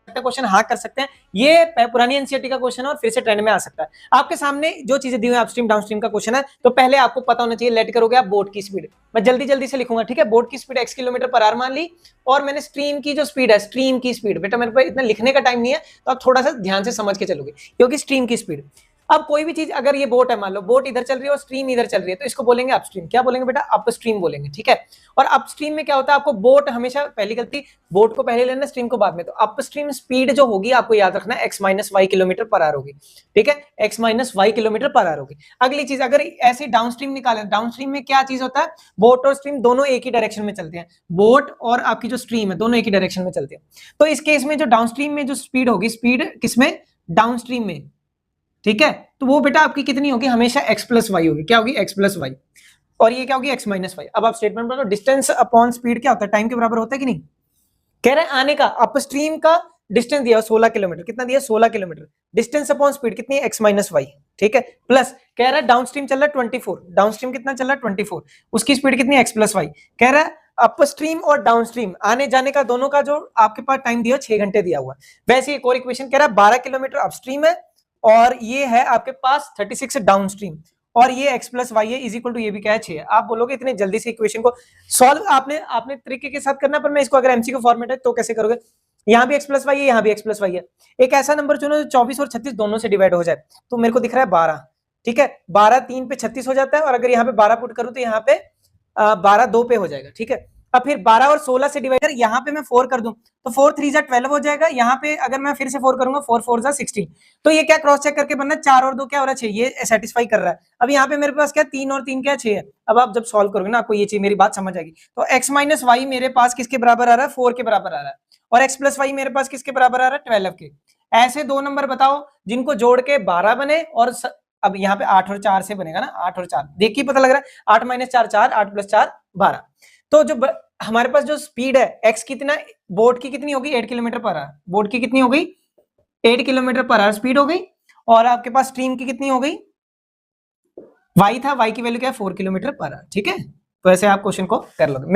Question हाँ कर सकते हैं। ये पुरानी एनसीईआरटी का क्वेश्चन है और फिर से ट्रेंड में आ सकता है। आपके सामने जो चीजें दी हुई अपस्ट्रीम डाउनस्ट्रीम का क्वेश्चन है, तो पहले आपको पता होना चाहिए, लेट करोगे आप बोट की स्पीड। मैं जल्दी से लिखूंगा, ठीक है। बोट की speed x kilometre per our मान ली, और मैंने स्ट्रीम की जो स्पीड है, स्ट्रीम की स्पीड, बेटा मेरे पास इतना लिखने का टाइम नहीं है, तो आप थोड़ा सा ध्यान से समझ के चलोगे, क्योंकि स्ट्रीम की स्पीड। अब कोई भी चीज, अगर ये बोट है, मान लो बोट इधर चल रही है और स्ट्रीम इधर चल रही है, तो इसको बोलेंगे अपस्ट्रीम। क्या बोलेंगे बेटा? अपस्ट्रीम बोलेंगे, ठीक है। और अपस्ट्रीम में क्या होता है, आपको बोट हमेशा, पहली गलती, बोट को पहले लेना, स्ट्रीम को बाद में। तो अपस्ट्रीम स्पीड जो होगी आपको याद रखना है, x minus Y kilometre per hour होगी, ठीक है। x minus Y kilometre per hour होगी। अगली चीज, अगर ऐसे डाउनस्ट्रीम निकाले, डाउनस्ट्रीम में क्या चीज होता है, बोट और स्ट्रीम दोनों एक ही डायरेक्शन में चलते हैं। बोट और आपकी जो स्ट्रीम है दोनों एक ही डायरेक्शन में चलते हैं। तो इस केस में जो डाउनस्ट्रीम में जो स्पीड होगी, स्पीड किसमें? डाउनस्ट्रीम में, ठीक है। तो वो बेटा आपकी कितनी होगी? हमेशा x प्लस वाई होगी। क्या होगी? x plus Y. और ये क्या होगी? x minus Y. अब आप स्टेटमेंट बनाओ, डिस्टेंस अपॉन स्पीड क्या होता है? टाइम के बराबर होता है कि नहीं? कह रहे हैं आने का, अपस्ट्रीम का डिस्टेंस दिया 16 किलोमीटर। कितना दिया? 16 किलोमीटर। डिस्टेंस अपॉन स्पीड कितनी है? x माइनस वाई, ठीक है। प्लस कह रहा है डाउनस्ट्रीम चल रहा है 24, डाउनस्ट्रीम कितना चल रहा है? 24, उसकी स्पीड कितनी है? x plus Y. कह रहा है अपस्ट्रीम और डाउनस्ट्रीम आने जाने का दोनों का जो आपके पास टाइम दिया 6 घंटे दिया हुआ। वैसे एक और इक्वेशन कह रहा है 12 किलोमीटर अपस्ट्रीम है और ये है आपके पास 36 डाउनस्ट्रीम, और ये x प्लस वाई है, इज इक्वल टू ये भी क्या है? 6। आप बोलोगे इतने जल्दी से इक्वेशन को सॉल्व आपने तरीके के साथ करना, पर मैं इसको अगर एमसीक्यू फॉर्मेट है तो कैसे करोगे? यहाँ भी x प्लस वाई है, यहाँ भी x प्लस वाई है। एक ऐसा नंबर चुनो जो 24 और 36 दोनों से डिवाइड हो जाए। तो मेरे को दिख रहा है 12, ठीक है। 12 3 पे 36 हो जाता है, और अगर यहाँ पे 12 पुट करूं तो यहाँ पे 12 2 पे हो जाएगा, ठीक है। अब फिर 12 और 16 से डिवाइड कर, यहाँ पे मैं 4 कर दूं तो 4 3 जा 12 हो जाएगा। यहाँ पे अगर मैं फिर से 4 करूंगा, 4 4 जा 16। तो ये क्या क्रॉस चेक करके बनना, 4 और 2 क्या हो रहा है? 6। ये सेटिस्फाई कर रहा है। अब यहाँ पे मेरे पास क्या, 3 और 3 क्या 6 है। अब आप जब सॉल्व करोगे ना, आपको ये चीज, मेरी बात समझ आएगी। तो x माइनस वाई मेरे पास किसके बराबर आ रहा है? 4 के बराबर आ रहा है। और x प्लस वाई मेरे पास किसके बराबर आ रहा है? 12 के। ऐसे दो नंबर बताओ जिनको जोड़ के 12 बने, और अब यहाँ पे 8 और 4 से बनेगा ना, 8 और 4 देखिए पता लग रहा है। 8 माइनस 4 4, 8 प्लस 4 12। तो जो हमारे पास जो स्पीड है x कितना, बोट की कितनी होगी? 8 किलोमीटर पर आवर। बोट की कितनी हो गई? 8 किलोमीटर पर आवर स्पीड हो गई। और आपके पास स्ट्रीम की कितनी हो गई? y था, y की वैल्यू क्या है? 4 किलोमीटर पर आवर, ठीक है। तो ऐसे आप क्वेश्चन को कर लोगे।